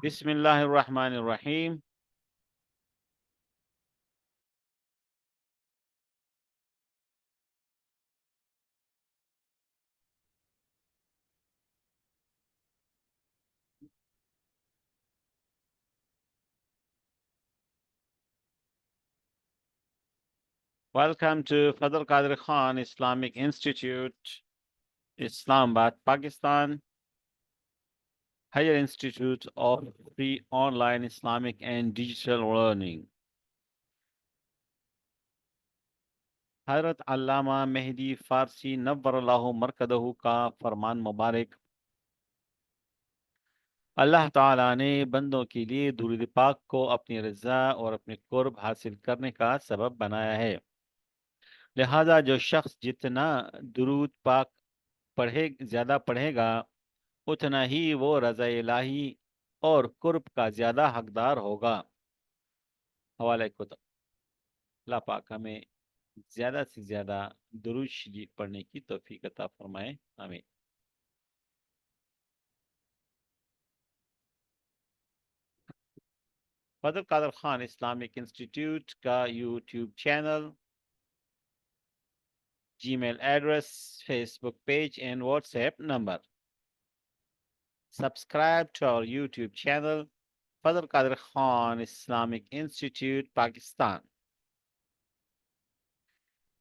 Bismillahirrahmanirrahim. Welcome to Fadl Qadir Khan Islamic Institute, Islamabad, Pakistan, Higher Institute of Free Online Islamic and Digital Learning. हज़रत अल्लामा मेहदी फ़ारसी नव्वरल्लाहु मरकदहू का फरमान मुबारक। अल्लाह ताला ने बंदों के लिए दुरूद पाक को अपनी रज़ा और अपने कुर्ब हासिल करने का सबब बनाया है। लिहाजा जो शख्स जितना दुरूद पाक ज़्यादा पढ़ेगा, उतना ही वो रज़ा इलाही और कुर्ब का ज़्यादा हकदार होगा। हवाले कुतुब। अल्लाह पाक हमें ज़्यादा से ज़्यादा दुरूद शरीफ पढ़ने की तौफीक अता फरमाए। आमीन। फजल कादर खान इस्लामिक इंस्टीट्यूट का YouTube channel, Gmail address, Facebook page and WhatsApp number. Subscribe to our YouTube channel, Fadl Qadir Khan Islamic Institute, Pakistan.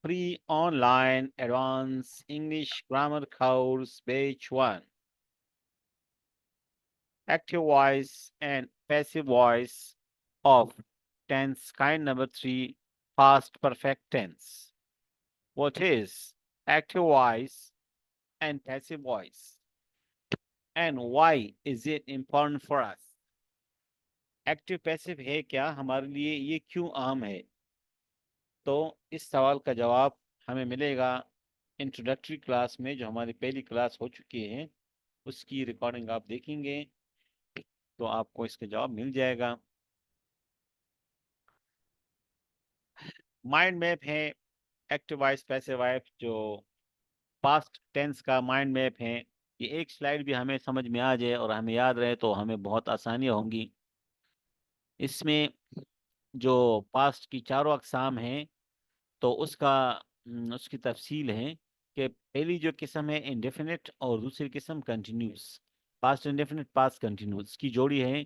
Free online advanced English grammar course, Batch 1. Active voice and passive voice of tense kind number 3, past perfect tense. What is active voice and passive voice? And why is it important for us? Active passive है क्या हमारे लिए, ये क्यों अहम है? तो इस सवाल का जवाब हमें मिलेगा इंट्रोडक्टरी क्लास में, जो हमारी पहली क्लास हो चुकी है, उसकी रिकॉर्डिंग आप देखेंगे तो आपको इसका जवाब मिल जाएगा। माइंड मैप है एक्टिव वॉइस पैसिव वॉइस, जो पास्ट टेंस का माइंड मैप है। ये एक स्लाइड भी हमें समझ में आ जाए और हमें याद रहे तो हमें बहुत आसानियाँ होंगी। इसमें जो पास्ट की चारों अकसाम हैं, तो उसकी तफसील है कि पहली जो किस्म है इंडेफिनिट और दूसरी किस्म continuous. Past indefinite, past continuous की जोड़ी है।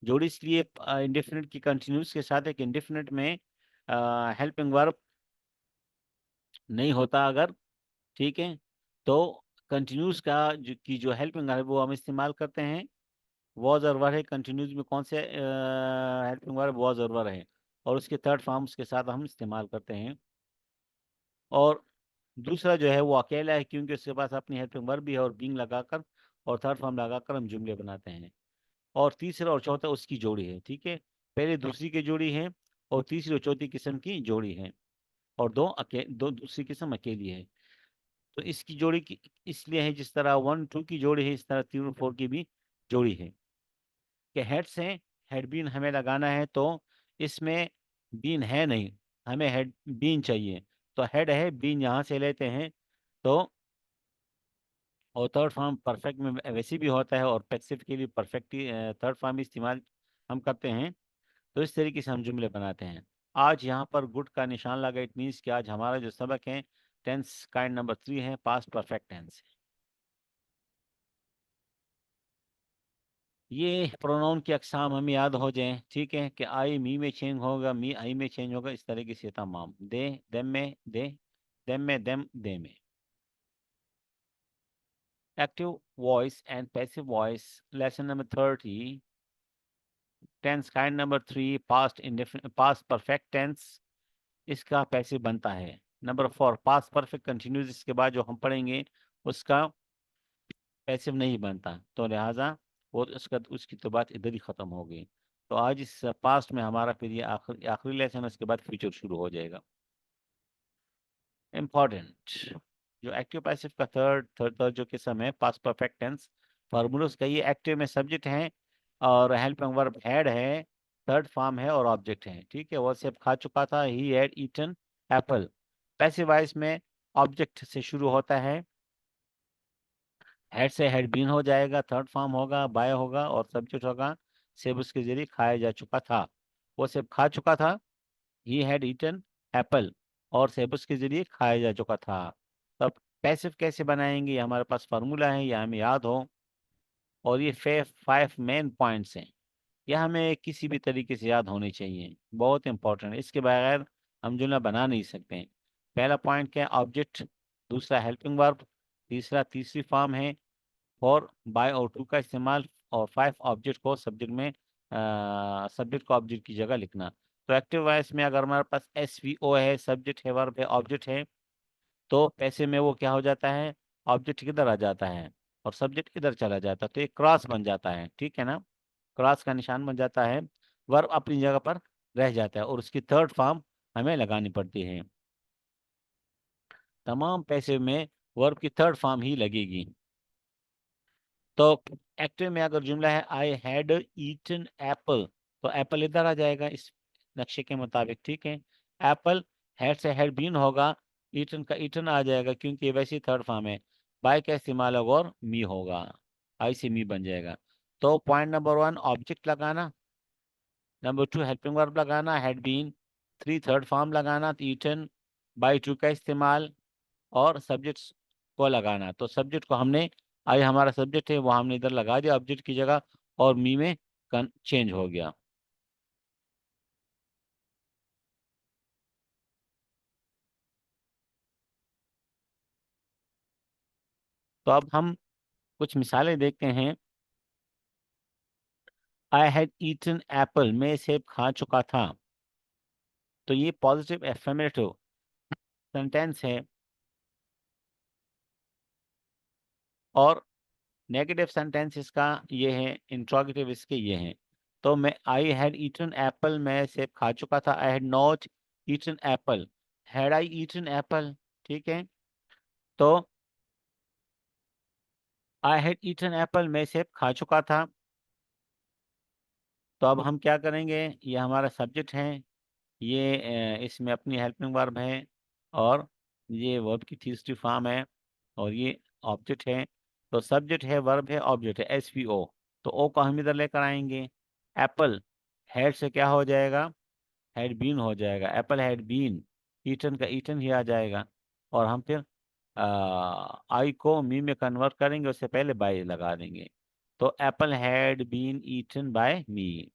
जोड़ी इसलिए इंडेफिनिट की कंटिन्यूस के साथ है कि इंडेफिनिट में हेल्पिंग वर्ब नहीं होता अगर, ठीक है, तो कंटिन्यूस की जो हेल्पिंग वर्ब वो हम इस्तेमाल करते हैं वॉज और वर है। कंटिन्यूस में कौन से हेल्पिंग वर्ब वॉज और वर है, और उसके थर्ड फॉर्म्स के साथ हम इस्तेमाल करते हैं। और दूसरा जो है वो अकेला है, क्योंकि उसके पास अपनी हेल्पिंग वर्ब भी है और बीइंग लगाकर और थर्ड फॉर्म लगाकर हम जुमले बनाते हैं। और तीसरा और चौथा उसकी जोड़ी है, ठीक है। पहले दूसरी की जोड़ी है और तीसरी और चौथी किस्म की जोड़ी है, और दो दूसरी किस्म अकेली है। तो इसकी जोड़ी की इसलिए है, जिस तरह 1 2 की जोड़ी है, इस तरह 3 और 4 की भी जोड़ी है। कि हेड्स हैं, हेड बीन हमें लगाना है, तो इसमें बीन है नहीं, हमें हेड बीन चाहिए। तो हेड है, बीन यहाँ से लेते हैं। तो और थर्ड फॉर्म परफेक्ट में वैसे भी होता है, और पैसिव के लिए परफेक्ट थर्ड फॉर्म इस्तेमाल हम करते हैं। तो इस तरीके से हम जुमले बनाते हैं। आज यहाँ पर गुड का निशान लगा, इट मीन्स कि आज हमारा जो सबक है टेंस काइंड नंबर 3 है, पास्ट परफेक्ट टेंस है। ये प्रोनाउन की अकसाम हमें याद हो जाएं, ठीक है, कि आई मी में चेंज होगा, मी आई में चेंज होगा, इस तरीके से तमाम। दे देम में दे, देम में them, they me. Active voice and passive voice, lesson number 30, tense kind number 3, past perfect tense, इसका पैसिव बनता है। नंबर 4, पास्ट परफेक्ट कंटिन्यूस, इसके बाद जो हम पढ़ेंगे उसका पैसिव नहीं बनता, तो लिहाजा वो उसकी तो बात इधर ही ख़त्म हो गई। तो आज इस पास्ट में हमारा फिर ये आखिरी लेसन, उसके बाद फ्यूचर शुरू हो जाएगा। इम्पॉर्टेंट, जो एक्टिव पैसिव का थर्ड जो किस्म है पास्ट परफेक्ट टेंस, फार्मूलाज का, ये एक्टिव में सब्जेक्ट है और हेल्पिंग वर्ब हैड है, थर्ड फॉर्म है और ऑब्जेक्ट है, ठीक है। वो सब खा चुका था, he had eaten apple. Passive voice में ऑब्जेक्ट से शुरू होता है, हेड से हैड बीन हो जाएगा, थर्ड फॉर्म होगा, बाय होगा, और सब्जेक्ट होगा सेब उसके जरिए खाया जा चुका था, वो सेब खा चुका था, ही हैड ईटन एप्पल, और सेब उसके जरिए खाया जा चुका था। तब पैसिव कैसे बनाएंगे, ये हमारे पास फार्मूला है, या हमें याद हो, और ये 5 मेन पॉइंट्स हैं, यह हमें किसी भी तरीके से याद होने चाहिए, बहुत इंपॉर्टेंट है, इसके बगैर हम जुमला बना नहीं सकते हैं। पहला पॉइंट क्या है, ऑब्जेक्ट, दूसरा हेल्पिंग वर्ब, तीसरी फॉर्म है फॉर, बाय और टू का इस्तेमाल, और 5 ऑब्जेक्ट को सब्जेक्ट में, सब्जेक्ट को ऑब्जेक्ट की जगह लिखना। तो एक्टिव वॉइस में अगर हमारे पास एस वी ओ है, सब्जेक्ट है, वर्ब है, ऑब्जेक्ट है, तो पैसे में वो क्या हो जाता है, ऑब्जेक्ट किधर आ जाता है और सब्जेक्ट किधर चला जाता है, तो एक क्रॉस बन जाता है, ठीक है ना, क्रॉस का निशान बन जाता है, वर्ब अपनी जगह पर रह जाता है, और उसकी थर्ड फॉर्म हमें लगानी पड़ती है। तमाम पैसे में वर्ब की थर्ड फॉर्म ही लगेगी। तो एक्टिव में अगर जुमला है आई हैड ईटन एप्पल, तो एप्पल इधर आ जाएगा इस नक्शे के मुताबिक, ठीक है। एप्पल, हैड से हैड बीन होगा, ईटन का ईटन आ जाएगा क्योंकि वैसे थर्ड फॉर्म है, बाय का इस्तेमाल होगा और मी होगा, आई से मी बन जाएगा। तो पॉइंट नंबर 1 ऑब्जेक्ट लगाना, नंबर 2 हेल्पिंग वर्ब लगाना हैड बीन, 3 थर्ड फॉर्म लगाना ईटन, बाय टू का इस्तेमाल, और सब्जेक्ट को लगाना। तो सब्जेक्ट को हमने, आई हमारा सब्जेक्ट है वो हमने इधर लगा दिया ऑब्जेक्ट की जगह, और मी में चेंज हो गया। तो अब हम कुछ मिसालें देखते हैं। आई हैड ईटन एप्पल, मैं सेब खा चुका था, तो ये पॉजिटिव एफर्मेटिव सेंटेंस है, और नेगेटिव सेंटेंस इसका ये है, इंट्रोगेटिव इसके ये हैं। तो मैं आई हैड ईटन एप्पल, मैं सेब खा चुका था, I had not eaten apple, had I eaten apple, ठीक है। तो आई हैड ईटन एप्पल, मैं सेब खा चुका था। तो अब हम क्या करेंगे, ये हमारा सब्जेक्ट है, ये इसमें अपनी हेल्पिंग वर्ब है, और ये वर्ब की तीसरी फॉर्म है, और ये ऑब्जेक्ट है। तो सब्जेक्ट है, वर्ब है, ऑब्जेक्ट है, एस पी ओ, तो ओ को हम इधर लेकर आएंगे। एप्पल, हेड से क्या हो जाएगा, हैड बीन हो जाएगा, एप्पल हैड बीन, ईटन का ईटन ही आ जाएगा, और हम फिर आई को मी में कन्वर्ट करेंगे, उससे पहले बाय लगा देंगे। तो apple had been eaten by me,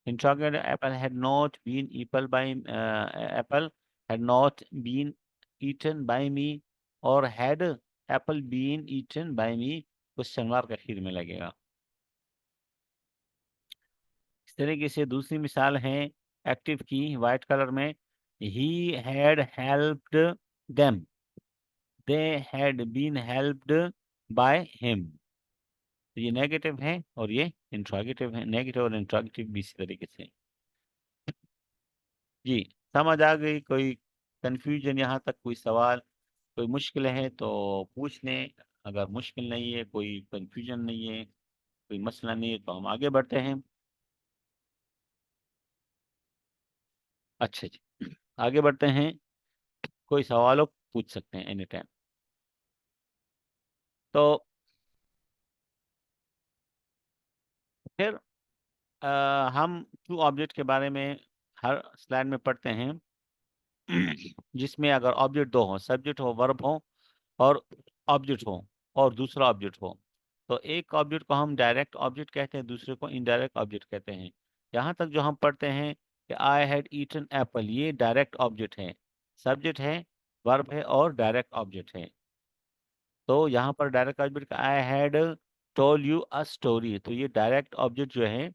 interrogated, apple had not been eaten by apple had not been eaten by me, और had apple been eaten by me question mark आखिर में लगेगा। इस तरीके से दूसरी मिसाल है एक्टिव की, वाइट कलर में, he had helped them, they had been helped by him। तो ये नेगेटिव है और ये इंट्रोगेटिव है, नेगेटिव और इंट्रोगेटिव भी इसी तरीके से। जी, समझ आ गई, कोई कंफ्यूजन यहाँ तक, कोई सवाल, कोई मुश्किल है तो पूछ लें, अगर मुश्किल नहीं है, कोई कंफ्यूजन नहीं है, कोई मसला नहीं है, तो हम आगे बढ़ते हैं। अच्छा जी, आगे बढ़ते हैं, कोई सवाल हो पूछ सकते हैं एनी टाइम। तो फिर हम टू ऑब्जेक्ट के बारे में हर स्लाइड में पढ़ते हैं, जिसमें अगर ऑब्जेक्ट दो हो, सब्जेक्ट हो, वर्ब हो, और ऑब्जेक्ट हो, और दूसरा ऑब्जेक्ट हो, तो एक ऑब्जेक्ट को हम डायरेक्ट ऑब्जेक्ट कहते हैं, दूसरे को इनडायरेक्ट ऑब्जेक्ट कहते हैं। यहाँ तक जो हम पढ़ते हैं कि आई हैड ईटन एप्पल, ये डायरेक्ट ऑब्जेक्ट है, सब्जेक्ट है, वर्ब है, और डायरेक्ट ऑब्जेक्ट है। तो यहाँ पर direct object I had told you a story, तो ये डायरेक्ट ऑब्जेक्ट जो है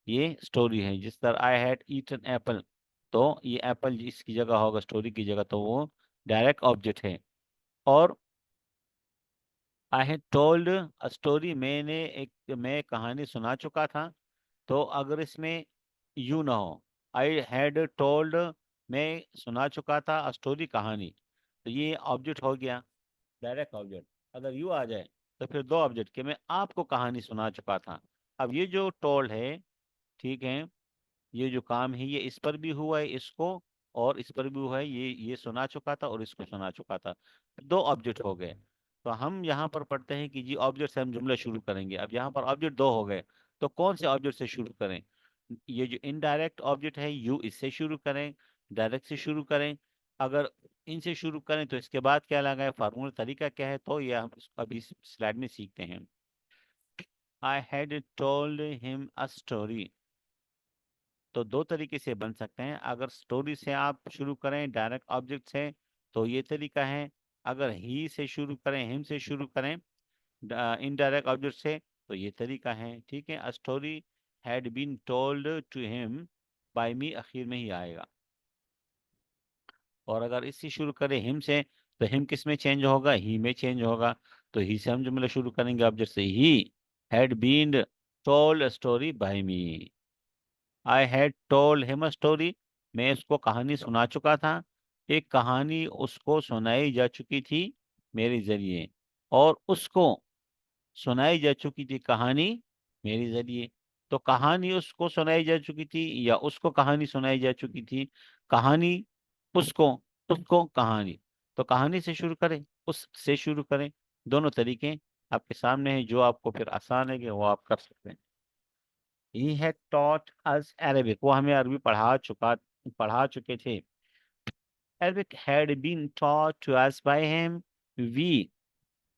ये स्टोरी है, जिस तरह आई हैड ईटन एप्पल, तो ये एप्पल इसकी जगह होगा, स्टोरी की जगह, तो वो डायरेक्ट ऑब्जेक्ट है। और आई हैड टोल्ड अ स्टोरी, मैं कहानी सुना चुका था, तो अगर इसमें यू ना हो, आई हैड टोल्ड, मैं सुना चुका था, अ स्टोरी कहानी, तो ये ऑब्जेक्ट हो गया, डायरेक्ट ऑब्जेक्ट। अगर यू आ जाए तो फिर दो ऑब्जेक्ट के, मैं आपको कहानी सुना चुका था। अब ये जो टोल्ड है, ठीक है, ये जो काम है ये इस पर भी हुआ है, इसको और इस पर भी वो है, ये सुना चुका था और इसको सुना चुका था। दो ऑब्जेक्ट हो गए। तो हम यहाँ पर पढ़ते हैं कि जी ऑब्जेक्ट से हम जुमला शुरू करेंगे। अब यहाँ पर ऑब्जेक्ट दो हो गए, तो कौन से ऑब्जेक्ट से शुरू करें? ये जो इनडायरेक्ट ऑब्जेक्ट है यू, इससे शुरू करें, डायरेक्ट से शुरू करें? अगर इनसे शुरू करें तो इसके बाद क्या लगाए, फार्मूला तरीका क्या है, तो ये हम अभी स्लाइड में सीखते हैं। I had told him a story. तो दो तरीके से बन सकते हैं। अगर स्टोरी से आप शुरू करें डायरेक्ट ऑब्जेक्ट से, तो ये तरीका है। अगर ही से शुरू करें, हिम से शुरू करें इनडायरेक्ट ऑब्जेक्ट से, तो ये तरीका है। ठीक है, a story had been told to him by me, आखिर में ही आएगा। और अगर इससे शुरू करें हिम से, तो हिम किस में चेंज होगा, ही में चेंज होगा। तो ही से हम जुमला शुरू करेंगे ऑब्जेक्ट से, he had been told a story by me. I had told him a story, मैं उसको कहानी सुना चुका था। एक कहानी उसको सुनाई जा चुकी थी मेरे जरिए, और उसको सुनाई जा चुकी थी कहानी मेरे जरिए। तो कहानी उसको सुनाई जा चुकी थी या उसको कहानी सुनाई जा चुकी थी? कहानी उसको, उसको कहानी। तो कहानी से शुरू करें, उस से शुरू करें, दोनों तरीके आपके सामने हैं। जो आपको फिर आसान है कि वो आप कर सकते हैं। He had taught us Arabic, वो हमें अरबी पढ़ा चुके थे। Arabic had been taught to us by him. We,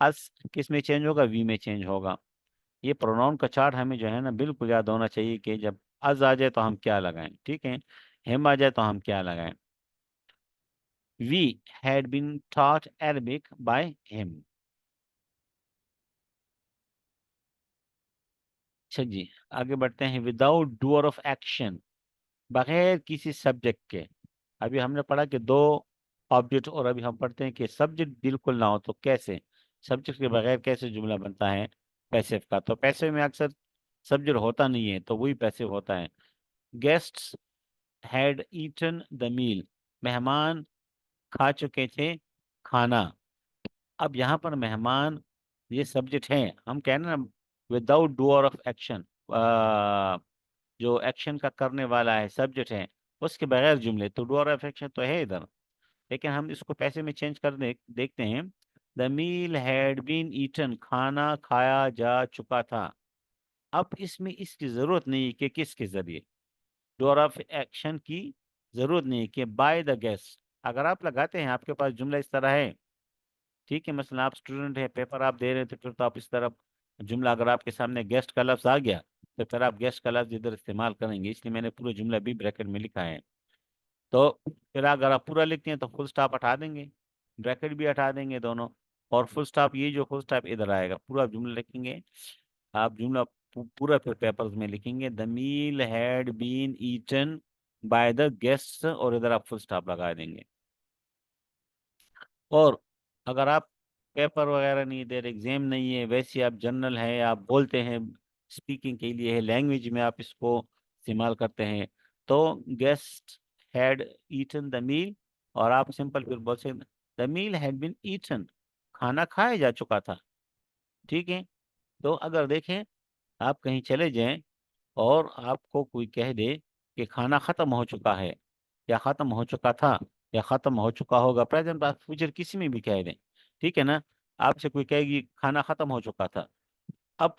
us किस में चेंज होगा, वी में चेंज होगा। ये प्रोनाउन का चार्ट हमें जो है ना बिल्कुल याद होना चाहिए कि जब अज आ जाए तो हम क्या लगाएं, ठीक है, हिम आ जाए तो हम क्या लगाएं। We had been taught Arabic by him. अच्छा जी, आगे बढ़ते हैं। विदाउट डूअर ऑफ एक्शन, बगैर किसी सब्जेक्ट के। अभी हमने पढ़ा कि दो ऑब्जेक्ट, और अभी हम पढ़ते हैं कि सब्जेक्ट बिल्कुल ना हो तो कैसे, सब्जेक्ट के बगैर कैसे जुमला बनता है पैसिव का। तो पैसिव में अक्सर सब्जेक्ट होता नहीं है, तो वही पैसिव होता है। Guests had eaten the meal, मेहमान खा चुके थे खाना। अब यहाँ पर मेहमान ये सब्जेक्ट है, हम कह रहे हैं ना विदाउट डूअर ऑफ एक्शन, जो एक्शन का करने वाला है सब्जेक्ट है, उसके बगैर जुमले, तो डूअर ऑफ एक्शन तो है इधर। लेकिन हम इसको पैसे में चेंज कर देखते हैं। The meal had been eaten, खाना खाया जा चुका था। अब इसमें इसकी जरूरत नहीं है कि किसके जरिए, डोर ऑफ एक्शन की जरूरत नहीं है कि बाय द गेस्ट। अगर आप लगाते हैं, आपके पास जुमला इस तरह है, ठीक है, मसलन आप स्टूडेंट है, पेपर आप दे रहे थे, फिर तो आप इस तरह जुमला, अगर आपके सामने गेस्ट का लफ्ज आ गया, तो फिर आप गेस्ट का लफ्ज इधर इस्तेमाल करेंगे। इसलिए मैंने पूरा जुमला भी ब्रैकेट में लिखा है। तो फिर अगर आप पूरा लिखते हैं तो फुल स्टॉप हटा देंगे, ब्रैकेट भी हटा देंगे दोनों, और फुल स्टॉप, ये जो फुल स्टॉप इधर आएगा, पूरा जुमला लिखेंगे आप। जुमला पूरा फिर पेपर्स में लिखेंगे, the meal had been eaten by the guest, और इधर आप फुल स्टॉप लगा देंगे। और अगर आप पेपर वगैरह नहीं दे रहे, एग्जाम नहीं है, वैसे आप जनरल है, आप बोलते हैं, स्पीकिंग के लिए है, लैंग्वेज में आप इसको इस्तेमाल करते हैं, तो guest had eaten the meal, और आप सिंपल फिर बोल सकते, the meal had been eaten, खाना खाया जा चुका था। ठीक है। तो अगर देखें, आप कहीं चले जाएं और आपको कोई कह दे कि खाना खत्म हो चुका है, या खत्म हो चुका था, या खत्म हो चुका होगा, प्रेजेंट पास्ट फ्यूचर किसी में भी कह दें, ठीक है ना। आपसे कोई कहेगी खाना खत्म हो चुका था। अब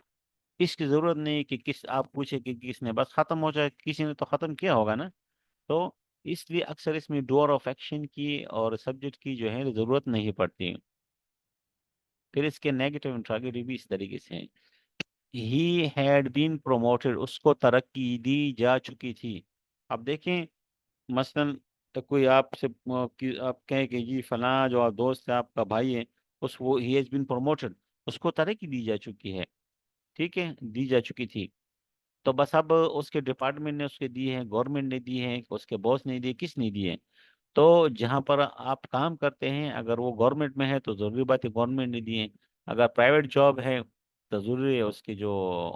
इसकी जरूरत नहीं कि किस, आप पूछे कि किसने, बस खत्म हो जाए, किसी ने तो खत्म किया होगा ना। तो इसलिए अक्सर इसमें डोर ऑफ एक्शन की और सब्जेक्ट की जो है जरूरत नहीं पड़ती। फिर इसके नेगेटिव इंट्रोगेटिव भी इस तरीके से हैं। ही हैड बीन प्रोमोटेड, उसको तरक्की दी जा चुकी थी। अब देखें, मसलन तो कोई आपसे आप कहें कि जी फलां जो आप दोस्त है, आपका भाई है, उस वो ही हैज बीन प्रोमोटेड, उसको तरक्की दी जा चुकी है, ठीक है, दी जा चुकी थी। तो बस अब उसके डिपार्टमेंट ने उसके दिए हैं, गवर्नमेंट ने दिए हैं, उसके बॉस ने दिए, किस ने दिए हैं? तो जहाँ पर आप काम करते हैं, अगर वो गवर्नमेंट में है तो जरूरी बात है गवर्नमेंट ने दिए हैं। अगर प्राइवेट जॉब है तो जरूरी है उसके जो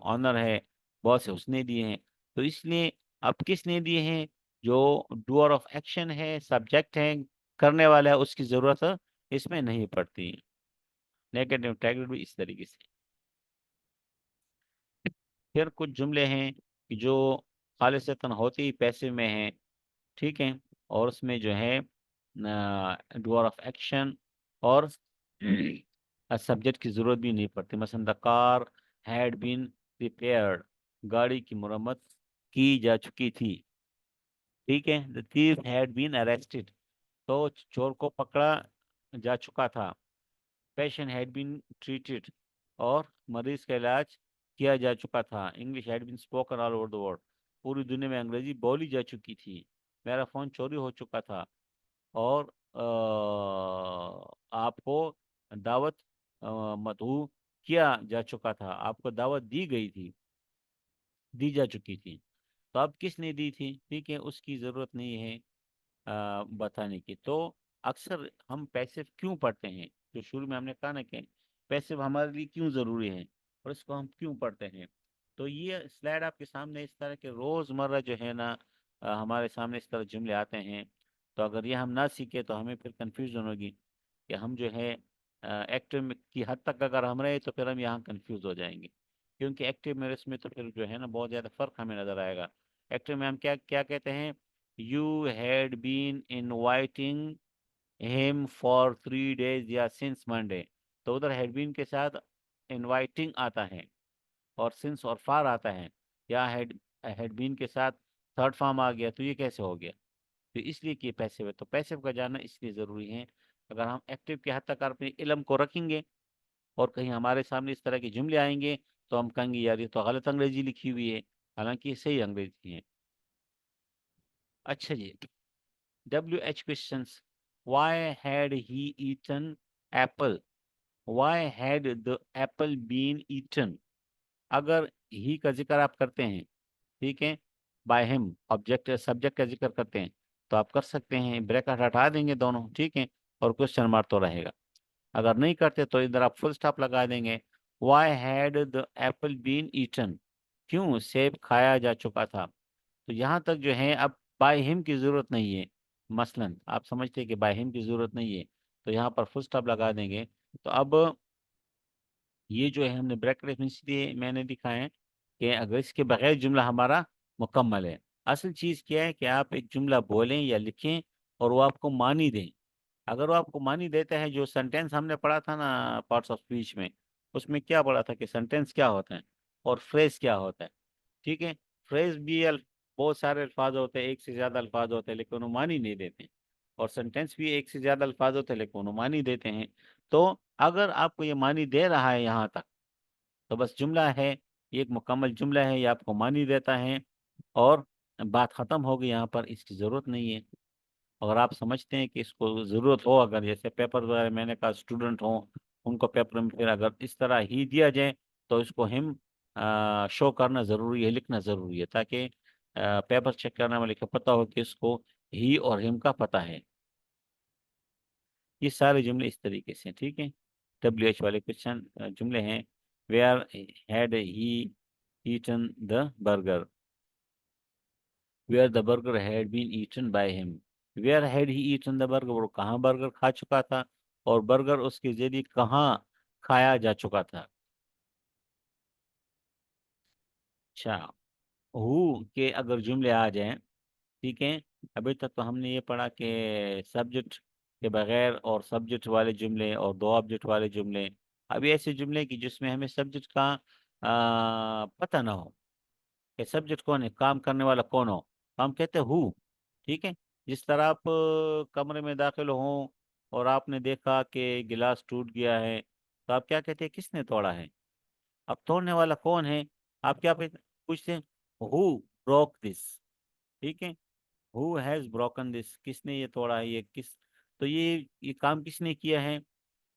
ऑनर है, बॉस है, उसने दिए हैं। तो इसलिए अब किसने दिए हैं, जो डूअर ऑफ एक्शन है, सब्जेक्ट है, करने वाला है, उसकी जरूरत इसमें नहीं पड़ती। नेगेटिव टैग भी इस तरीके से। फिर कुछ जुमले हैं कि जो खालिसतन होते ही पैसे में हैं, ठीक है, और उसमें जो है डूअर ऑफ एक्शन और सब्जेक्ट की ज़रूरत भी नहीं पड़ती। मसलन the car had been repaired, गाड़ी की मरम्मत की जा चुकी थी। ठीक है। The thief had been arrested, तो चोर को पकड़ा जा चुका था। पेशेंट हैड बीन ट्रीटेड, और मरीज का इलाज किया जा चुका था। English had been spoken all over the world, पूरी दुनिया में अंग्रेजी बोली जा चुकी थी। मेरा फ़ोन चोरी हो चुका था, और आपको दावत मदऊ किया जा चुका था, आपको दावत दी गई थी, दी जा चुकी थी। तो अब किसने दी थी? ठीक है, उसकी ज़रूरत नहीं है बताने की। तो अक्सर हम पैसिव क्यों पढ़ते हैं? जो शुरू में हमने कहा ना कि पैसिव हमारे लिए क्यों ज़रूरी है और इसको हम क्यों पढ़ते हैं। तो ये स्लाइड आपके सामने इस तरह के रोज़मर्रा जो है ना हमारे सामने इस तरह जुमले आते हैं। तो अगर ये हम ना सीखे तो हमें फिर कंफ्यूजन होगी कि हम जो है एक्टिव की हद तक अगर हम रहे तो फिर हम यहाँ कंफ्यूज हो जाएंगे। क्योंकि एक्टिव में इसमें तो फिर जो है ना बहुत ज़्यादा फ़र्क हमें नज़र आएगा। एक्टिव में हम क्या क्या कहते हैं? You had been inviting him for 3 days या सिंस मंडे। तो उधर हैड बीन के साथ इनवाइटिंग आता है, और सिंस और फार आता है, या हैड बीन के साथ थर्ड फॉर्म आ गया। तो ये कैसे हो गया? तो इसलिए कि पैसिव है, तो पैसिव का जानना इसलिए ज़रूरी है। अगर हम एक्टिव के हद तक अपने इल्म को रखेंगे और कहीं हमारे सामने इस तरह के जुमले आएंगे तो हम कहेंगे यार ये तो गलत अंग्रेजी लिखी हुई है, हालांकि ये सही अंग्रेजी है। अच्छा जी, WH questions. Why had he eaten apple? Why had the apple been eaten? अगर ही का जिक्र आप करते हैं, ठीक है, बाय हिम, ऑब्जेक्ट सब्जेक्ट का जिक्र करते हैं, तो आप कर सकते हैं, ब्रैकेट हटा देंगे दोनों, ठीक है, और क्वेश्चन मार्क तो रहेगा। अगर नहीं करते तो इधर आप फुल स्टॉप लगा देंगे। Why had the apple been eaten? क्यों सेब खाया जा चुका था? तो यहाँ तक जो है अब बाय हिम की ज़रूरत नहीं है। मसलन आप समझते हैं कि बाय हिम की ज़रूरत नहीं है, तो यहाँ पर फुल स्टॉप लगा देंगे। तो अब ये जो है हमने ब्रैकेट में इसलिए मैंने लिखा है कि अगर इसके बगैर जुमला हमारा मुकम्मल है। असल चीज़ क्या है कि आप एक जुमला बोलें या लिखें और वो आपको मानी दें। अगर वो आपको मानी देता है, जो सेंटेंस हमने पढ़ा था ना पार्ट्स ऑफ स्पीच में, उसमें क्या पढ़ा था कि सेंटेंस क्या होता है और फ्रेज क्या होता है। ठीक है, फ्रेज भी बहुत सारे अल्फाज होते हैं, एक से ज़्यादा अल्फाज होते हैं, लेकिन वो मानी नहीं देते। और सेंटेंस भी एक से ज़्यादा अल्फाज होते हैं, लेकिन वो मानी देते हैं। तो अगर आपको ये मानी दे रहा है यहाँ तक, तो बस जुमला है, ये एक मुकम्मल जुमला है, ये आपको मानी देता है, और बात ख़त्म हो गई। यहाँ पर इसकी ज़रूरत नहीं है। अगर आप समझते हैं कि इसको ज़रूरत हो, अगर जैसे पेपर वगैरह मैंने कहा स्टूडेंट हो, उनको पेपर में फिर अगर इस तरह ही दिया जाए तो इसको हिम शो करना ज़रूरी है, लिखना ज़रूरी है, ताकि पेपर चेक करने वाले को पता हो कि इसको ही और हिम का पता है। ये सारे जुमले इस तरीके से हैं, ठीक है। WH वाले क्वेश्चन जुमले हैं। Where had he eaten the burger? Where the burger had been eaten by him. Where had he eaten the burger, वो कहाँ बर्गर खा चुका था, और बर्गर उसके जरिए कहाँ खाया जा चुका था। अच्छा, हु के अगर जुमले आ जाएं, ठीक है। अभी तक तो हमने ये पढ़ा कि सब्जेक्ट के बगैर और सब्जेक्ट वाले जुमले और दो ऑब्जेक्ट वाले जुमले। अभी ऐसे जुमले कि जिसमें हमें सब्जेक्ट का पता ना हो कि सब्जेक्ट कौन है, काम करने वाला कौन हो, तो हम कहते हैं हु। ठीक है। जिस तरह आप कमरे में दाखिल हों और आपने देखा कि गिलास टूट गया है, तो आप क्या कहते हैं? किसने तोड़ा है? अब तोड़ने वाला कौन है? आप क्या पूछते हैं? Who broke this. ठीक है, हु हैज ब्रोकन दिस, किसने ये तोड़ा है, ये किस, तो ये काम किसने किया है?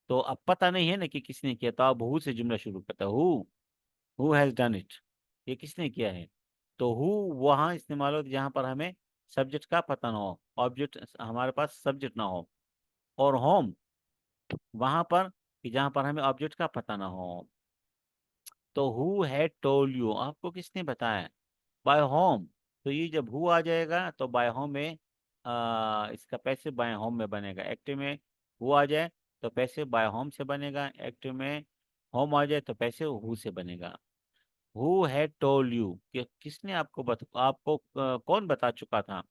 तो अब पता नहीं है ना कि किसने किया, तो आप हु से जुमला शुरू करता है। हु हैज डन इट, ये किसने किया है। तो हु वहाँ इस्तेमाल होती है जहाँ पर हमें सब्जेक्ट का पता ना हो, ऑब्जेक्ट हमारे पास सब्जेक्ट ना हो। और होम वहाँ पर कि जहाँ पर हमें ऑब्जेक्ट का पता ना हो। तो हु हैड टोल्ड यू, आपको किसने बताया? By whom. तो ये जब हु आ जाएगा तो बाय होम में इसका पैसिव बाय होम में बनेगा। एक्टिव में हु आ जाए तो पैसिव बाय होम से बनेगा, एक्टिव में होम आ जाए तो पैसिव हु से बनेगा। हु हैड टोल्ड यू, कि किसने आपको आपको कौन बता चुका था?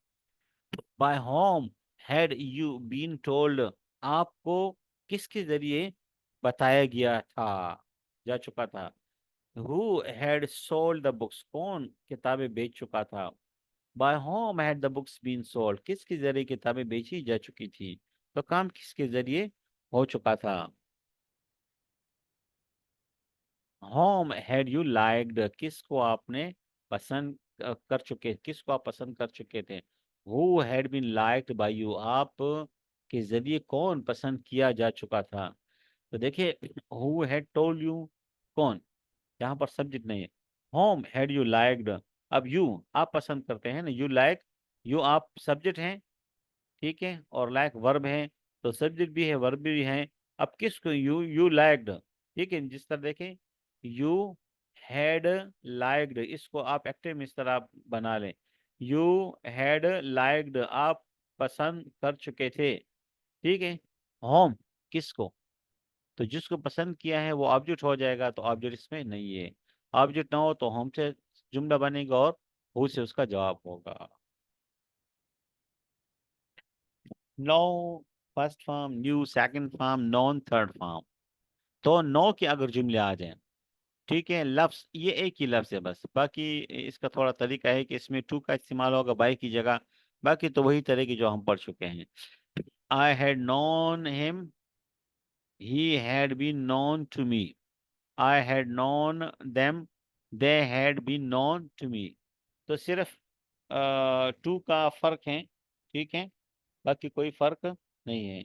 By whom had you been told, आपको किसके जरिए बताया गया था, जा चुका था। Who had sold the books, कौन किताबें बेच चुका था। By whom had the books been sold, किसके जरिए किताबें बेची जा चुकी थी, तो काम किसके जरिए हो चुका था। होम हैड यू लाइक्ड, किसको आपने पसंद कर चुके, किसको आप पसंद कर चुके थे। Who had been liked by you, आप के जरिए कौन पसंद किया जा चुका था। तो देखिए, हु हैड टोल्ड यू, कौन, यहाँ पर सब्जेक्ट नहीं है। होम हैड यू लाइक्ड, अब यू आप पसंद करते हैं ना, यू लाइक, यू आप सब्जेक्ट हैं, ठीक है, और लाइक वर्ब है, तो सब्जेक्ट भी है वर्ब भी है। अब किसको, यू लाइक्ड, ठीक है, जिस तरह देखें, यू हैड लाइक्ड, इसको आप एक्टिव में इस तरह आप बना लें। यू हैड लाइक्ड, आप पसंद कर चुके थे, ठीक है। होम किसको, तो जिसको पसंद किया है वो ऑब्जेक्ट हो जाएगा, तो ऑब्जेक्ट इसमें नहीं है। ऑब्जेक्ट ना हो तो होम से जुमला बनेगा और हु से उसका जवाब होगा। Know first form, knew second form, known third form. तो नो के अगर जुमले आ जाएं, ठीक है, लफ्ज ये एक ही लफ्ज है बस, बाकी इसका थोड़ा तरीका है कि इसमें टू का इस्तेमाल होगा बाई की जगह, बाकी तो वही तरह की जो हम पढ़ चुके हैं। I had known him, he had been known to me, I had known them, they had been known to me. तो सिर्फ टू का फर्क है, ठीक है, बाकी कोई फर्क नहीं है।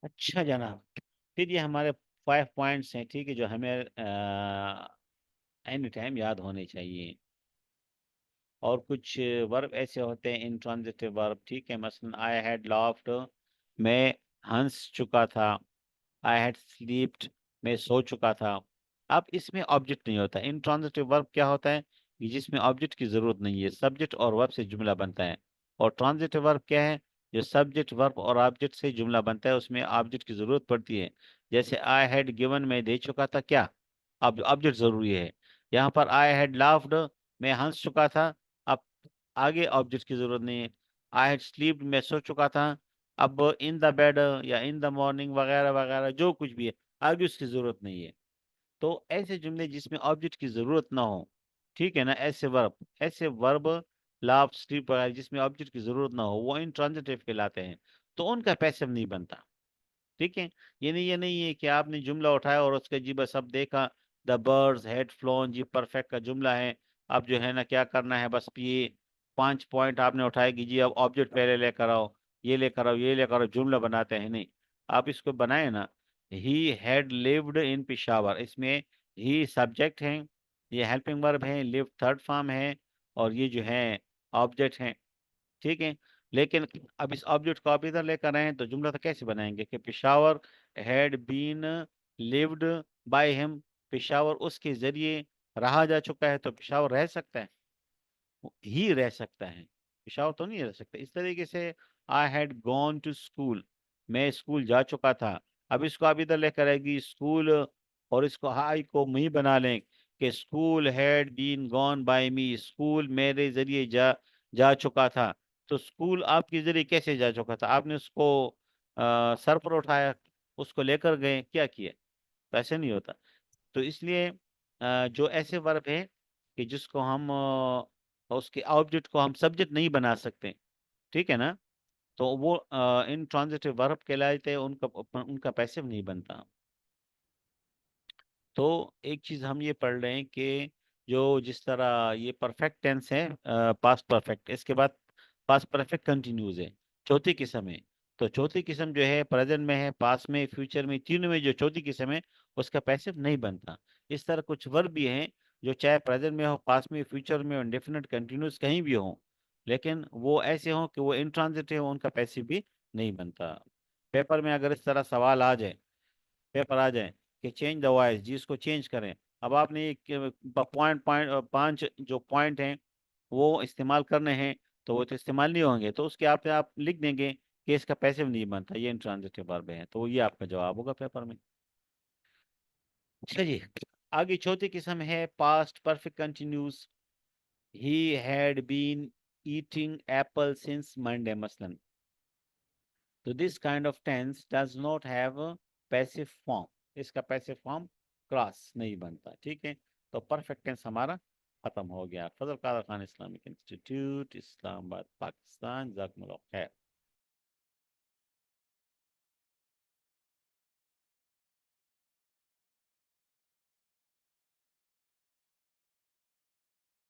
अच्छा जनाब, फिर ये हमारे 5 पॉइंट्स हैं, ठीक है, जो हमें एनी टाइम याद होने चाहिए। और कुछ वर्ब ऐसे होते हैं इंट्रांजिटिव वर्ब, ठीक है, मसलन आई हैड लाफ्ड, मैं हंस चुका था। आई हैड स्लीप्ड, मैं सो चुका था। अब इसमें ऑब्जेक्ट नहीं होता। इंट्रांजिटिव वर्ब क्या होता है कि जिसमें ऑब्जेक्ट की जरूरत नहीं है, सब्जेक्ट और वर्ब से जुमला बनता है। और ट्रांजिटिव वर्ब क्या है, जो सब्जेक्ट वर्ब और ऑब्जेक्ट से जुमला बनता है, उसमें ऑब्जेक्ट की जरूरत पड़ती है। जैसे आई हैड गिवन, मैं दे चुका था, क्या, अब ऑब्जेक्ट जरूरी है। यहाँ पर आई हैड लाफ्ड, मैं हंस चुका था, अब आगे ऑब्जेक्ट की जरूरत नहीं है। आई हैड स्लीप्ड, मैं सो चुका था, अब इन द बेड या इन द मॉर्निंग वगैरह वगैरह जो कुछ भी है, आगे उसकी जरूरत नहीं है। तो ऐसे जुमले जिसमें ऑब्जेक्ट की जरूरत ना हो, ठीक है ना, ऐसे वर्ब लाभ स्लीप वगैरह जिसमें ऑब्जेक्ट की जरूरत ना हो, वो इंट्रांजिटिव कहलाते हैं। तो उनका पैसिव नहीं बनता, ठीक है। ये नहीं है कि आपने जुमला उठाया और उसके जी बस अब देखा, द बर्ड्स हैड फ्लोन, जी परफेक्ट का जुमला है। अब जो है ना क्या करना है, बस ये 5 पॉइंट आपने उठाए कि जी अब ऑब्जेक्ट पहले लेकर आओ, ये लेकर आओ, ये लेकर आओ, जुमला बनाते हैं नहीं। आप इसको बनाए ना, he had lived in Peshawar, इसमें ही सब्जेक्ट है, ये हेल्पिंग वर्ब है, लिव थर्ड फॉर्म है, और ये जो है ऑब्जेक्ट है, ठीक है। लेकिन अब इस ऑब्जेक्ट को आप इधर लेकर आए तो जुमला तो कैसे बनाएंगे कि Peshawar had been lived by him, Peshawar उसके जरिए रहा जा चुका है, तो पिशावर रह सकता है, ही रह सकता है, पिशावर तो नहीं रह सकता। इस तरीके से I had gone to school, मैं स्कूल जा चुका था। अब इसको आप इधर लेकर आएगी स्कूल, और इसको हाई को मी बना लें कि school had been gone by me, school मेरे जरिए जा जा चुका था। तो स्कूल आपके जरिए कैसे जा चुका था, आपने उसको सर पर उठाया, उसको लेकर गए, क्या किए, तो ऐसे नहीं होता। तो इसलिए जो ऐसे वर्ब हैं कि जिसको हम उसके ऑब्जेक्ट को हम सब्जेक्ट नहीं बना सकते, ठीक है ना, तो वो इन ट्रांजिटिव वर्ब कहलाते हैं, उनका उनका पैसिव नहीं बनता। तो एक चीज हम ये पढ़ रहे हैं कि जो जिस तरह ये परफेक्ट टेंस है, पास्ट परफेक्ट, इसके बाद पास्ट परफेक्ट कंटिन्यूज है, चौथी किस्म है। तो चौथी किस्म जो है प्रेजेंट में है, पास्ट में, फ्यूचर में, तीनों में जो चौथी किस्म है उसका पैसिव नहीं बनता। इस तरह कुछ वर्ब भी हैं जो चाहे प्रेजेंट में हो, पास्ट में, फ्यूचर में, इंडेफिनिट कंटिन्यूस कहीं भी हो, लेकिन वो ऐसे हो कि वो इंट्रांजिटिव हो, उनका पैसिव भी नहीं बनता। पेपर में अगर इस तरह सवाल आ जाए, पेपर आ जाए कि चेंज द वॉइस, जी इसको चेंज करें। अब आपने एक पॉइंट पॉइंट 5 जो पॉइंट हैं वो इस्तेमाल करने हैं, तो वो तो इस्तेमाल नहीं होंगे, तो उसके आप लिख देंगे कि इसका पैसिव नहीं बनता, ये इंट्रांजिटिव वर्ब है, तो ये आपका जवाब होगा पेपर में। चलिए आगे चौथी किस्म है past perfect continuous. He had been eating apple since Monday मसलन। तो this kind of tense does not have passive form. इसका पैसिव फॉर्म क्रॉस नहीं बनता। ठीक है, तो परफेक्ट टेंस हमारा खत्म हो गया। फजल कादर खान इस्लामिक इंस्टीट्यूट, इस्लामाबाद, पाकिस्तान। जज़ाकुमुल्लाह खैर।